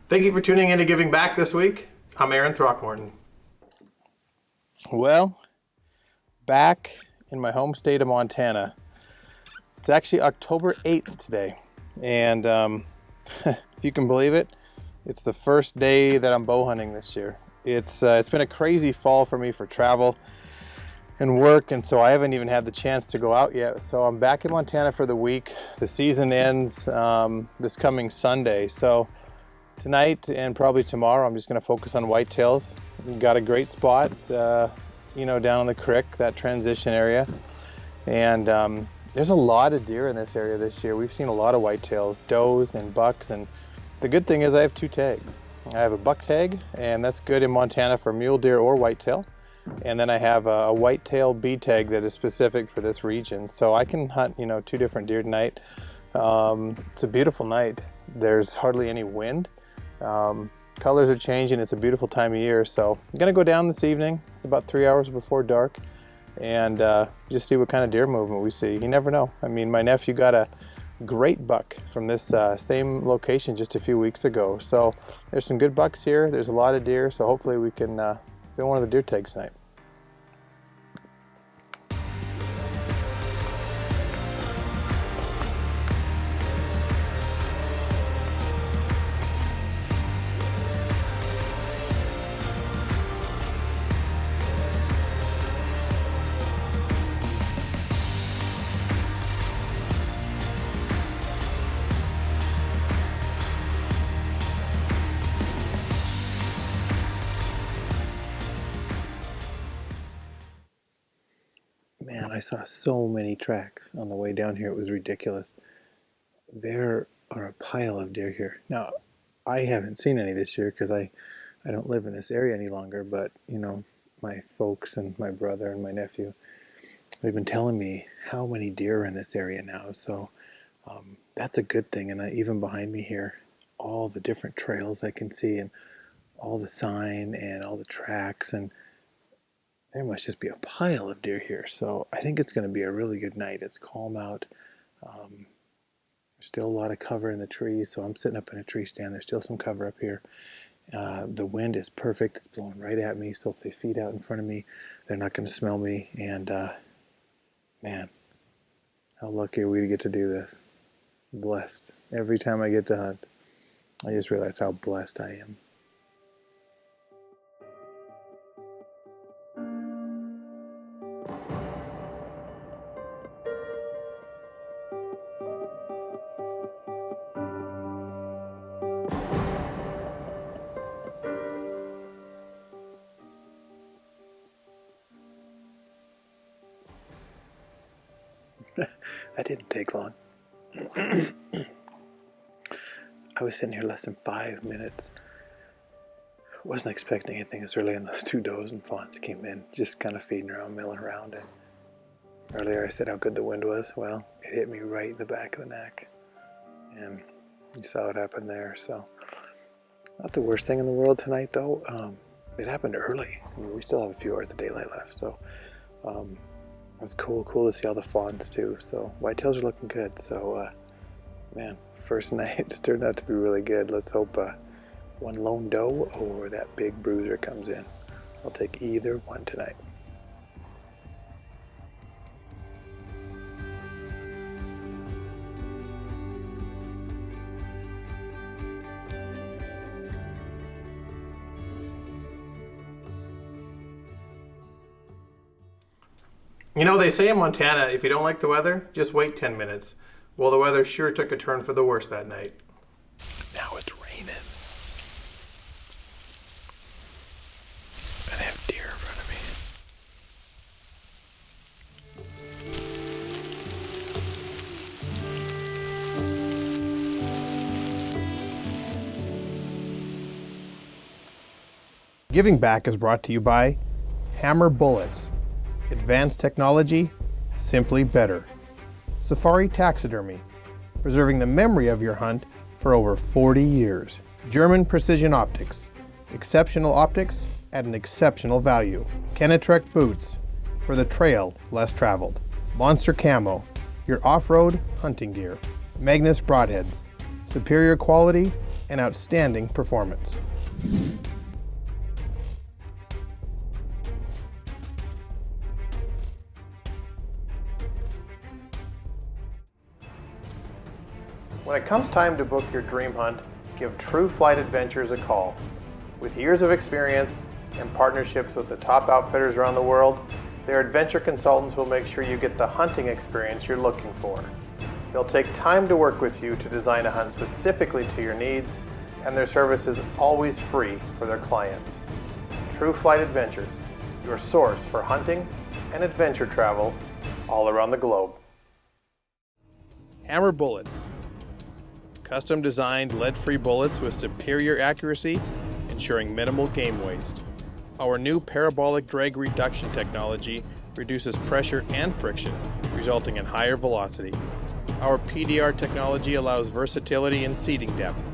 Thank you for tuning in to Giving Back this week. I'm Erin Throckmorton. Well, back in my home state of Montana. It's actually October 8th today. And if you can believe it, it's the first day that I'm bow hunting this year. It's been a crazy fall for me for travel and work, and so I haven't even had the chance to go out yet. So I'm back in Montana for the week. The season ends this coming Sunday. So tonight and probably tomorrow, I'm just going to focus on whitetails. We've got a great spot, down on the creek, that transition area. And there's a lot of deer in this area this year. We've seen a lot of whitetails, does and bucks. And the good thing is I have two tags. I have a buck tag, and that's good in Montana for mule deer or whitetail. And then I have a whitetail B tag that is specific for this region. So I can hunt, two different deer tonight. It's a beautiful night. There's hardly any wind. Colors are changing. It's a beautiful time of year. So I'm gonna go down this evening. It's about 3 hours before dark, and just see what kind of deer movement we see. You never know. I mean, my nephew got a great buck from this same location just a few weeks ago. So there's some good bucks here. There's a lot of deer. So hopefully we can fill one of the deer tags tonight. Man, I saw so many tracks on the way down here. It was ridiculous. There are a pile of deer here. Now, I haven't seen any this year because I don't live in this area any longer, but, my folks and my brother and my nephew, they've been telling me how many deer are in this area now. So that's a good thing. And even behind me here, all the different trails I can see and all the sign and all the tracks, and there must just be a pile of deer here. So I think it's going to be a really good night. It's calm out. There's still a lot of cover in the trees, so I'm sitting up in a tree stand. There's still some cover up here. The wind is perfect. It's blowing right at me, so if they feed out in front of me, they're not going to smell me. And man, how lucky are we to get to do this. Blessed. Every time I get to hunt, I just realize how blessed I am. That didn't take long. I was sitting here less than 5 minutes. Wasn't expecting anything as early, and those two does and fawns came in, just kind of feeding around, milling around. And earlier I said how good the wind was. Well, it hit me right in the back of the neck, and you saw it happen there. So not the worst thing in the world tonight, though. It happened early. I mean, we still have a few hours of daylight left, so it was cool to see all the fawns too. So whitetails are looking good. So man, first night it's turned out to be really good. Let's hope one lone doe or that big bruiser comes in. I'll take either one tonight. They say in Montana, if you don't like the weather, just wait 10 minutes. Well, the weather sure took a turn for the worse that night. Now it's raining. And I have deer in front of me. Giving Back is brought to you by Hammer Bullets. Advanced technology, simply better. Safari Taxidermy, preserving the memory of your hunt for over 40 years. German Precision Optics, exceptional optics at an exceptional value. Kenetrek Boots, for the trail less traveled. Monster Camo, your off-road hunting gear. Magnus BROADHEADS, superior quality and outstanding performance. When it comes time to book your dream hunt, give True Flight Adventures a call. With years of experience and partnerships with the top outfitters around the world, their adventure consultants will make sure you get the hunting experience you're looking for. They'll take time to work with you to design a hunt specifically to your needs, and their service is always free for their clients. True Flight Adventures, your source for hunting and adventure travel all around the globe. Hammer Bullets. Custom designed lead-free bullets with superior accuracy, ensuring minimal game waste. Our new parabolic drag reduction technology reduces pressure and friction, resulting in higher velocity. Our PDR technology allows versatility in seating depth,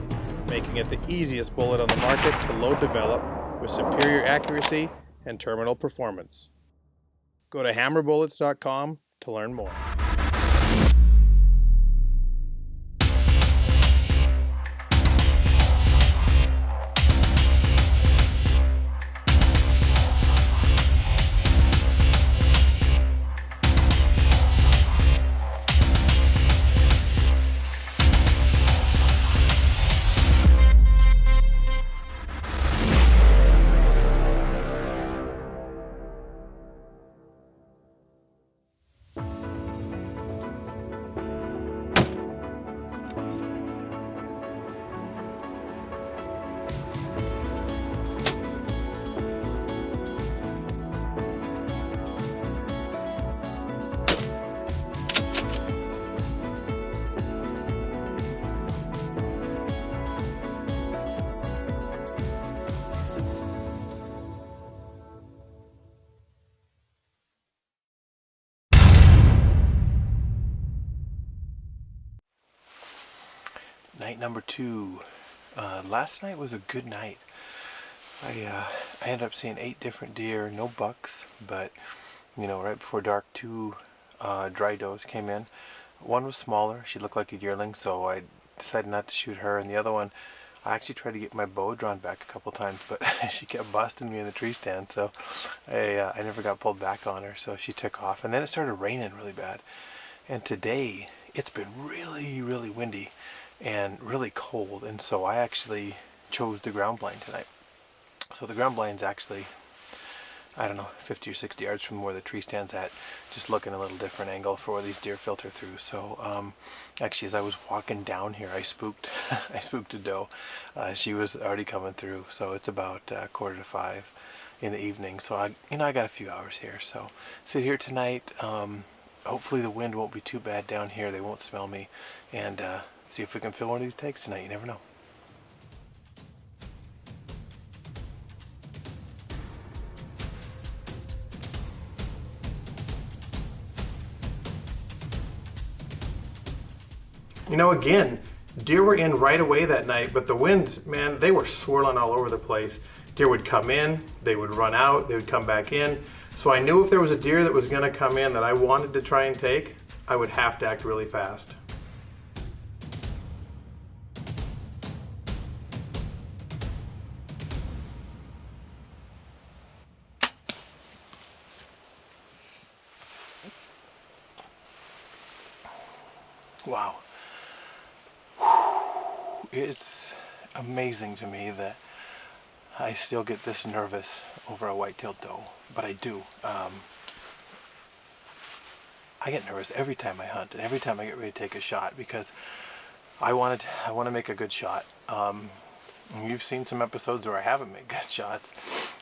making it the easiest bullet on the market to load develop with superior accuracy and terminal performance. Go to hammerbullets.com to learn more. Night number 2. Last night was a good night. I ended up seeing 8 different deer, no bucks, but right before dark 2 dry does came in. One was smaller, she looked like a yearling, so I decided not to shoot her, and the other one, I actually tried to get my bow drawn back a couple times, but she kept busting me in the tree stand, so I never got pulled back on her, so she took off. And then it started raining really bad, and today it's been really, really windy and really cold, and so I actually chose the ground blind tonight. So the ground blind's actually, I don't know, 50 or 60 yards from where the tree stand's at, just looking a little different angle for where these deer filter through. So actually, as I was walking down here, I spooked I spooked a doe. She was already coming through, so it's about 4:45 in the evening. So I got a few hours here, so sit here tonight. Hopefully the wind won't be too bad down here, they won't smell me, and see if we can fill one of these takes tonight. You never know. Again, deer were in right away that night, but the winds, man, they were swirling all over the place. Deer would come in, they would run out, they would come back in. So I knew if there was a deer that was gonna come in that I wanted to try and take, I would have to act really fast. Wow. It's amazing to me that I still get this nervous over a white-tailed doe, but I do. I get nervous every time I hunt and every time I get ready to take a shot because I want to make a good shot. You've seen some episodes where I haven't made good shots,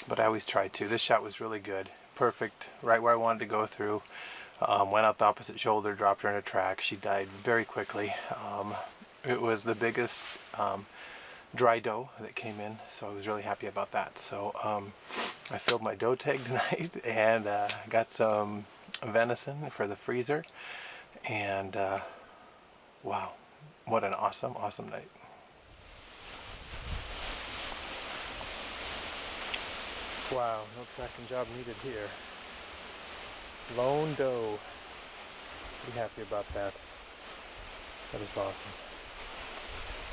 but I always try to. This shot was really good, perfect, right where I wanted to go through. Went out the opposite shoulder, dropped her in a track. She died very quickly. It was the biggest dry doe that came in, so I was really happy about that. So I filled my doe tag tonight and got some venison for the freezer, and wow, what an awesome night. Wow, no tracking job needed here. Lone doe. Be happy about that. That is awesome.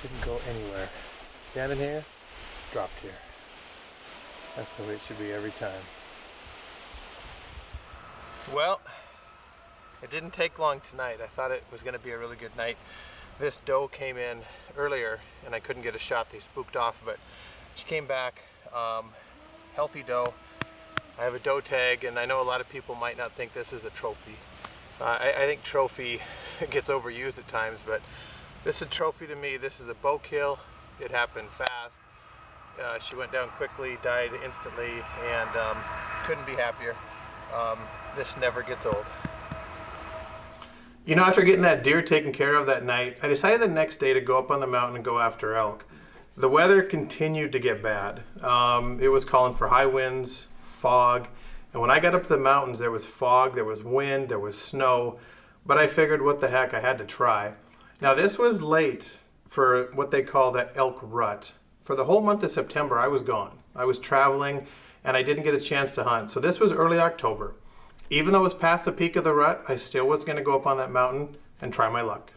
Didn't go anywhere. Standing here, dropped here. That's the way it should be every time. Well, it didn't take long tonight. I thought it was going to be a really good night. This doe came in earlier and I couldn't get a shot. They spooked off, but she came back, healthy doe. I have a doe tag, and I know a lot of people might not think this is a trophy. I think trophy gets overused at times, but this is a trophy to me. This is a bow kill. It happened fast. She went down quickly, died instantly, and couldn't be happier. This never gets old. You know, after getting that deer taken care of that night, I decided the next day to go up on the mountain and go after elk. The weather continued to get bad. It was calling for high winds, fog, and when I got up to the mountains, there was fog, there was wind, there was snow, but I figured what the heck, I had to try. Now this was late for what they call the elk rut. For the whole month of September, I was gone. I was traveling and I didn't get a chance to hunt. So this was early October. Even though it was past the peak of the rut, I still was going to go up on that mountain and try my luck.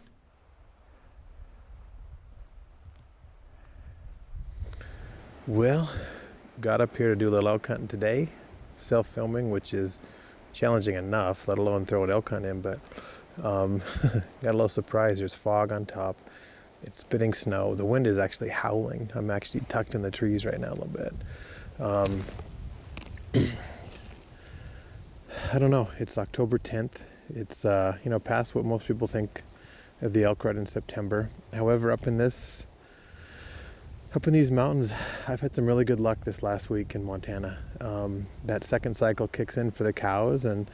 Well, got up here to do a little elk hunting today. Self-filming, which is challenging enough, let alone throw an elk hunt in, but got a little surprise. There's fog on top. It's spitting snow. The wind is actually howling. I'm actually tucked in the trees right now a little bit. I don't know. It's October 10th. It's past what most people think of the elk rut in September. However, up in these mountains, I've had some really good luck this last week in Montana. That second cycle kicks in for the cows, and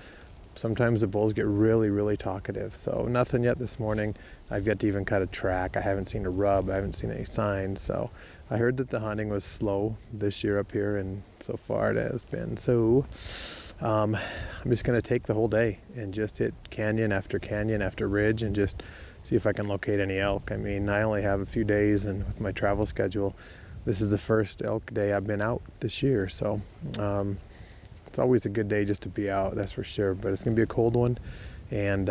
sometimes the bulls get really, really talkative. So nothing yet this morning. I've yet to even cut a track. I haven't seen a rub. I haven't seen any signs. So I heard that the hunting was slow this year up here, and so far it has been. So I'm just going to take the whole day and just hit canyon after ridge and just see if I can locate any elk. I mean, I only have a few days, and with my travel schedule, this is the first elk day I've been out this year. So it's always a good day just to be out, that's for sure. But it's going to be a cold one, and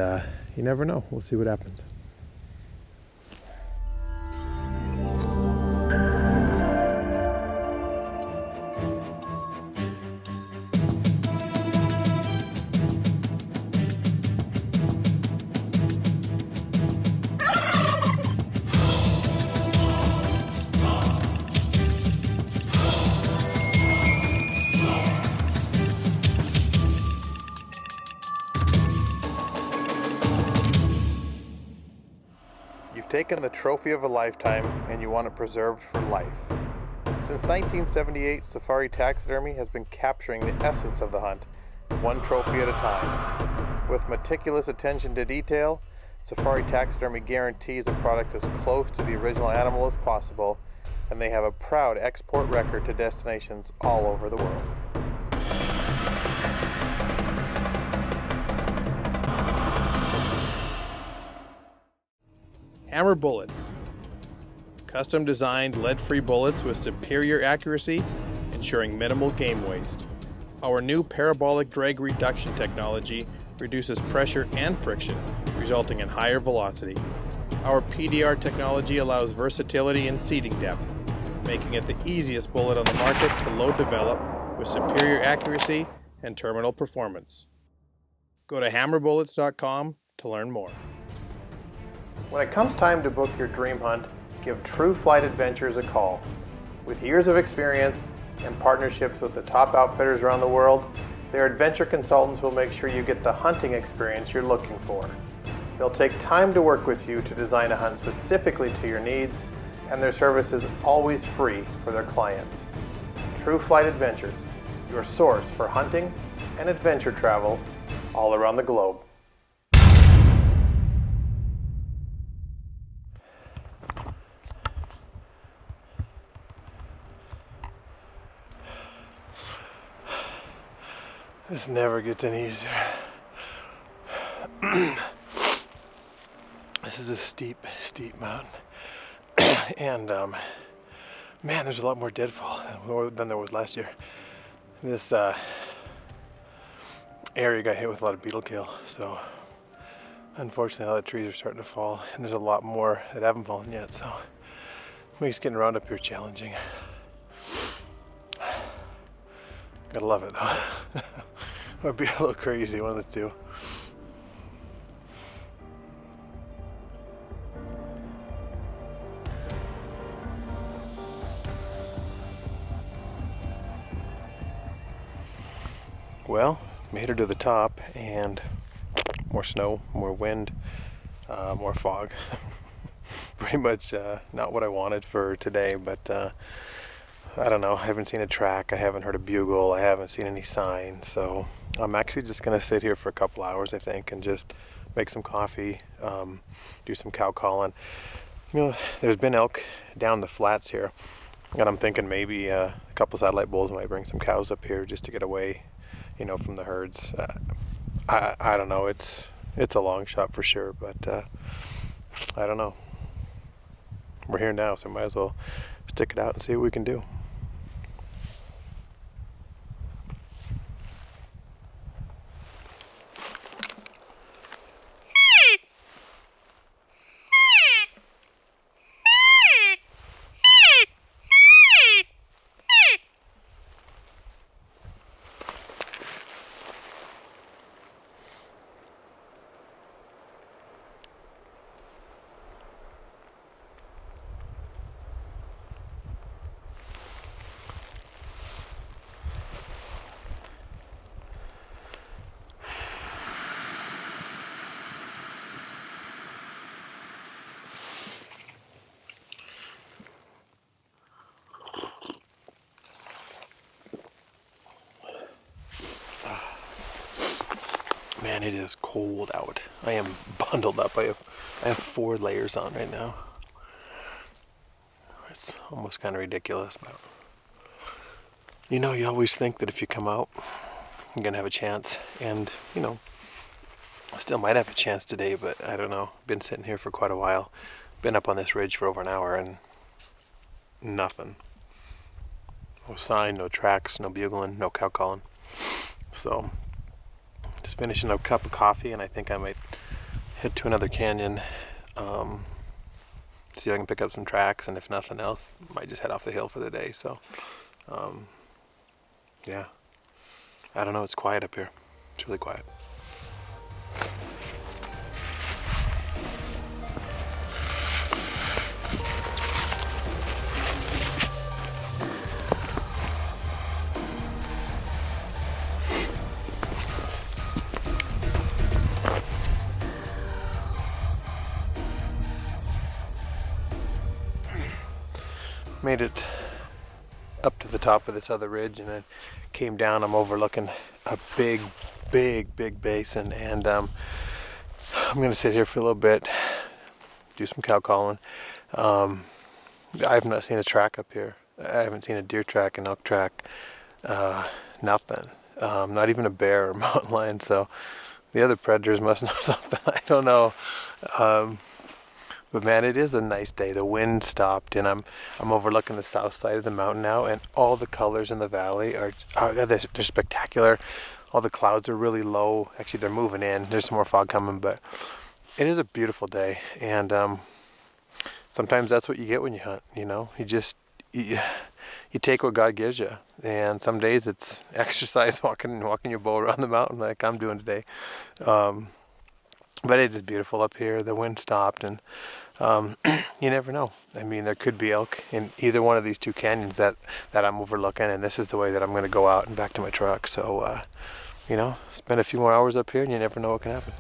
you never know. We'll see what happens. You've taken the trophy of a lifetime and you want it preserved for life. Since 1978, Safari Taxidermy has been capturing the essence of the hunt, one trophy at a time. With meticulous attention to detail, Safari Taxidermy guarantees a product as close to the original animal as possible, and they have a proud export record to destinations all over the world. Hammer bullets. Custom designed lead-free bullets with superior accuracy, ensuring minimal game waste. Our new parabolic drag reduction technology reduces pressure and friction, resulting in higher velocity. Our PDR technology allows versatility in seating depth, making it the easiest bullet on the market to load develop with superior accuracy and terminal performance. Go to hammerbullets.com to learn more. When it comes time to book your dream hunt, give True Flight Adventures a call. With years of experience and partnerships with the top outfitters around the world, their adventure consultants will make sure you get the hunting experience you're looking for. They'll take time to work with you to design a hunt specifically to your needs, and their service is always free for their clients. True Flight Adventures, your source for hunting and adventure travel all around the globe. This never gets any easier. This is a steep, steep mountain. And man, there's a lot more deadfall than there was last year. This area got hit with a lot of beetle kill, so unfortunately all the trees are starting to fall, and there's a lot more that haven't fallen yet, so Makes getting around up here challenging. Gotta love it though. Might be a little crazy, one of the two. Well, made her to the top, and more snow, more wind, more fog. Pretty much not what I wanted for today, but I don't know. I haven't seen a track. I haven't heard a bugle. I haven't seen any sign. So I'm actually just going to sit here for a couple hours, I think, and just make some coffee, do some cow calling. You know, there's been elk down the flats here, and I'm thinking maybe a couple satellite bulls might bring some cows up here just to get away, you know, from the herds. I don't know. It's a long shot for sure, but I don't know. We're here now, so might as well stick it out and see what we can do. Man, it is cold out. I am bundled up. I have 4 layers on right now. It's almost kind of ridiculous, but you know, you always think that if you come out, you're gonna have a chance, and you know, I still might have a chance today, but I don't know. Been sitting here for quite a while. Been up on this ridge for over an hour and nothing. No sign, no tracks, no bugling, no cow calling. So just finishing a cup of coffee, and I think I might head to another canyon, see if I can pick up some tracks, and if nothing else, might just head off the hill for the day. So yeah, I don't know, it's quiet up here. It's really quiet. Made it up to the top of this other ridge, and then came down. I'm overlooking a big basin, and I'm gonna sit here for a little bit, do some cow calling. I have not seen a track up here. I haven't seen a deer track, an elk track, nothing. Not even a bear or mountain lion. So the other predators must know something. I don't know. But man, it is a nice day. The wind stopped, and I'm overlooking the south side of the mountain now, and all the colors in the valley are they're spectacular. All the clouds are really low. Actually, they're moving in. There's some more fog coming, but it is a beautiful day. And sometimes that's what you get when you hunt. You know, you take what God gives you. And some days it's exercise, walking your bow around the mountain like I'm doing today. But it is beautiful up here. The wind stopped, and you never know. I mean, there could be elk in either one of these 2 canyons that I'm overlooking, and this is the way that I'm going to go out and back to my truck. So, you know, spend a few more hours up here, and you never know what can happen.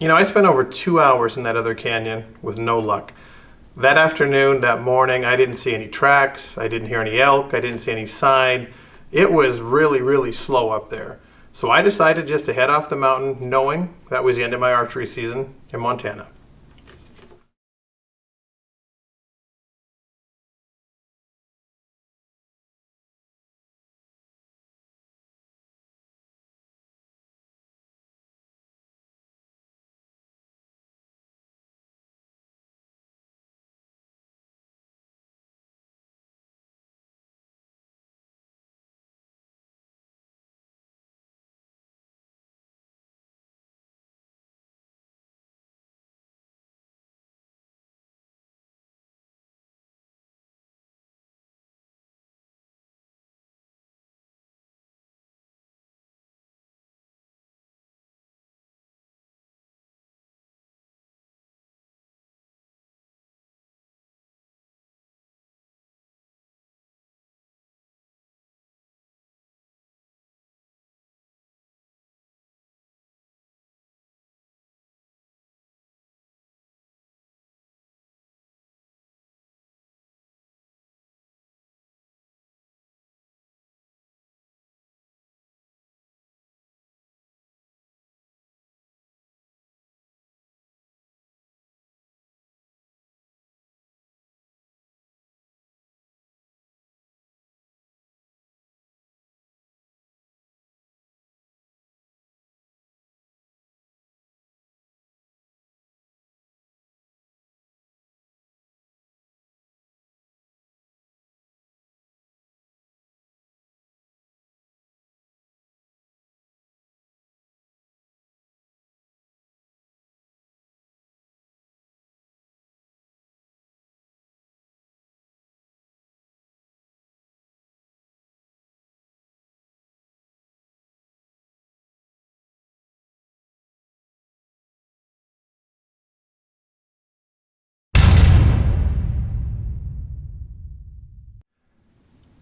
You know, I spent over 2 hours in that other canyon with no luck. That afternoon, that morning, I didn't see any tracks. I didn't hear any elk. I didn't see any sign. It was really slow up there. So I decided just to head off the mountain, knowing that was the end of my archery season in Montana.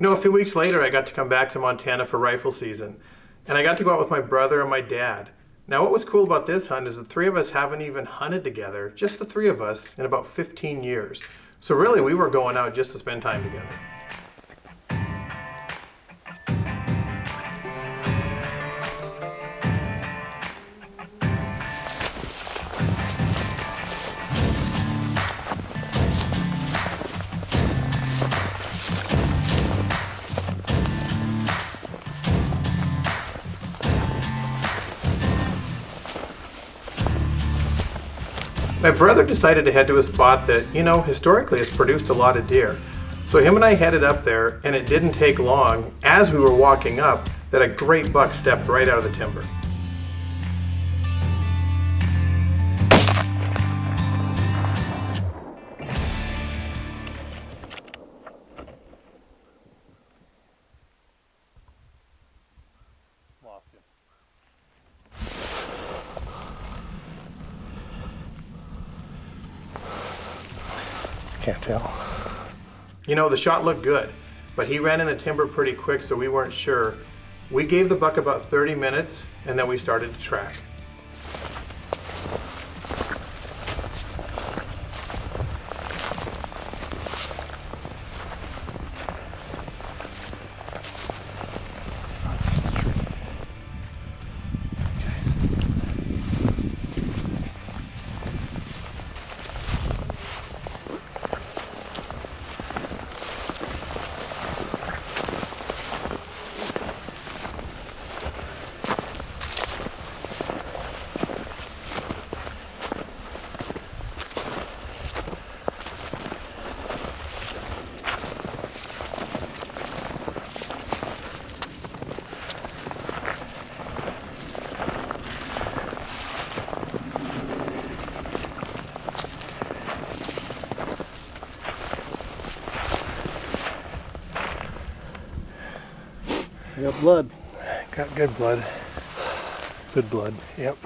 You know, a few weeks later, I got to come back to Montana for rifle season, and I got to go out with my brother and my dad. Now, what was cool about this hunt is the three of us haven't even hunted together, just the three of us, in about 15 years. So really, we were going out just to spend time together. My brother decided to head to a spot that, you know, historically has produced a lot of deer. So him and I headed up there, and it didn't take long, as we were walking up, that a great buck stepped right out of the timber. Lost him. Can't tell. You know, the shot looked good, but he ran in the timber pretty quick, so we weren't sure. We gave the buck about 30 minutes, and then we started to track. I got blood. Got good blood. Good blood. Yep.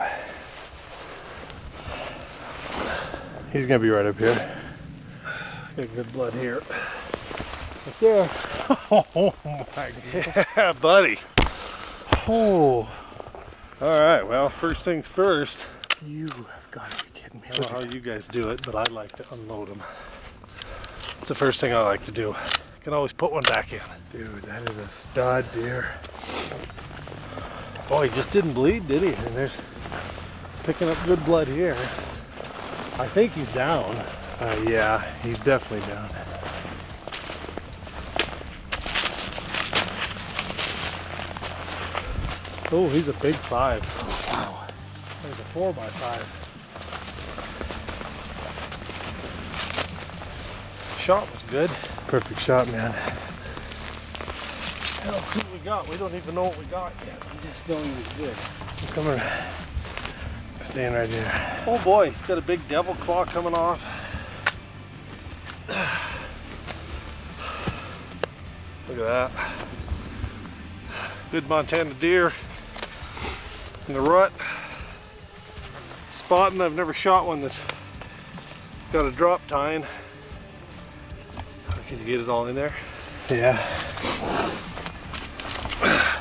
He's gonna be right up here. Got good blood here. Right there. Oh my God. Yeah, buddy. Oh. All right, well, first things first. You have got to be kidding me. I don't know how you guys do it, but I like to unload them. It's the first thing I like to do. Can always put one back in. Dude, that is a stud deer. Oh, he just didn't bleed, did he? And there's picking up good blood here. I think he's down. Yeah, he's definitely down. Oh, he's a big 5. Oh, wow. He's a 4x5. Shot was good. Perfect shot, man. Let's see what we got. We don't even know what we got yet. We just know he was good. Come on. Staying right here. Oh boy, he's got a big devil claw coming off. Look at that. Good Montana deer in the rut. Spotting. I've never shot one that's got a drop tine. Can you get it all in there? Yeah.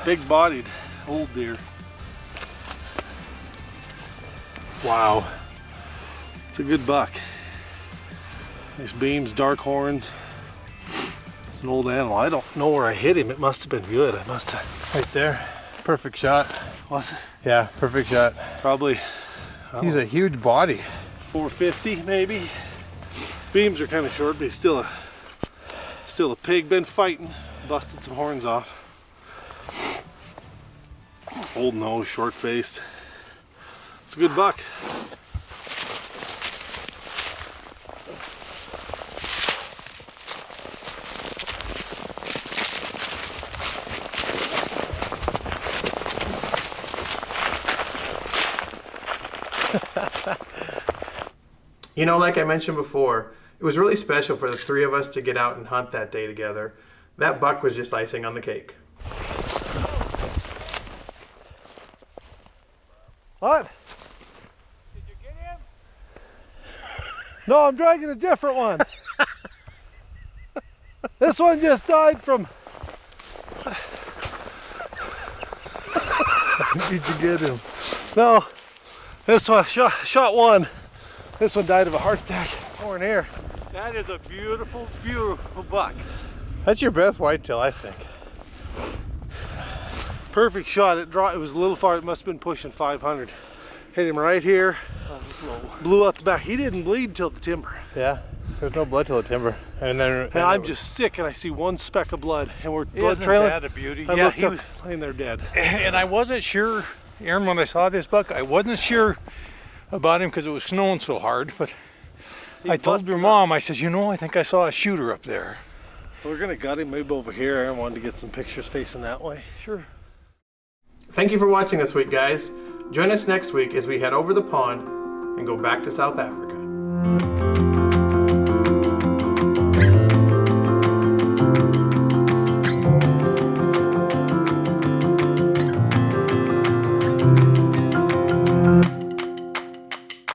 Big bodied old deer. Wow. It's a good buck. Nice beams, dark horns. It's an old animal. I don't know where I hit him. It must have been good. I must have. Right there. Perfect shot. Was it? Yeah, perfect shot. Probably. He's a huge body. 450 maybe. Beams are kind of short, but he's still a pig. Been fighting. Busted some horns off. Old nose, short faced. It's a good buck. You know, like I mentioned before, it was really special for the three of us to get out and hunt that day together. That buck was just icing on the cake. What? Did you get him? No, I'm dragging a different one. This one just died from Did you get him? No. This one, shot one. This one died of a heart attack. Over in here. That is a beautiful, beautiful buck. That's your best whitetail, I think. Perfect shot. It was a little far. It must have been pushing 500. Hit him right here. Blew out the back. He didn't bleed till the timber. Yeah, there's no blood till the timber. And I'm just sick, and I see one speck of blood, and we're blood Isn't trailing. that a beauty? I Yeah, looked he up, was, laying there dead. and I wasn't sure, Erin, when I saw this buck, I wasn't sure about him because it was snowing so hard, but I told your mom, I says, you know, I think I saw a shooter up there. We're gonna gut him maybe over here. Aaron wanted to get some pictures facing that way. Sure. Thank you for watching this week, guys. Join us next week as we head over the pond and go back to South Africa.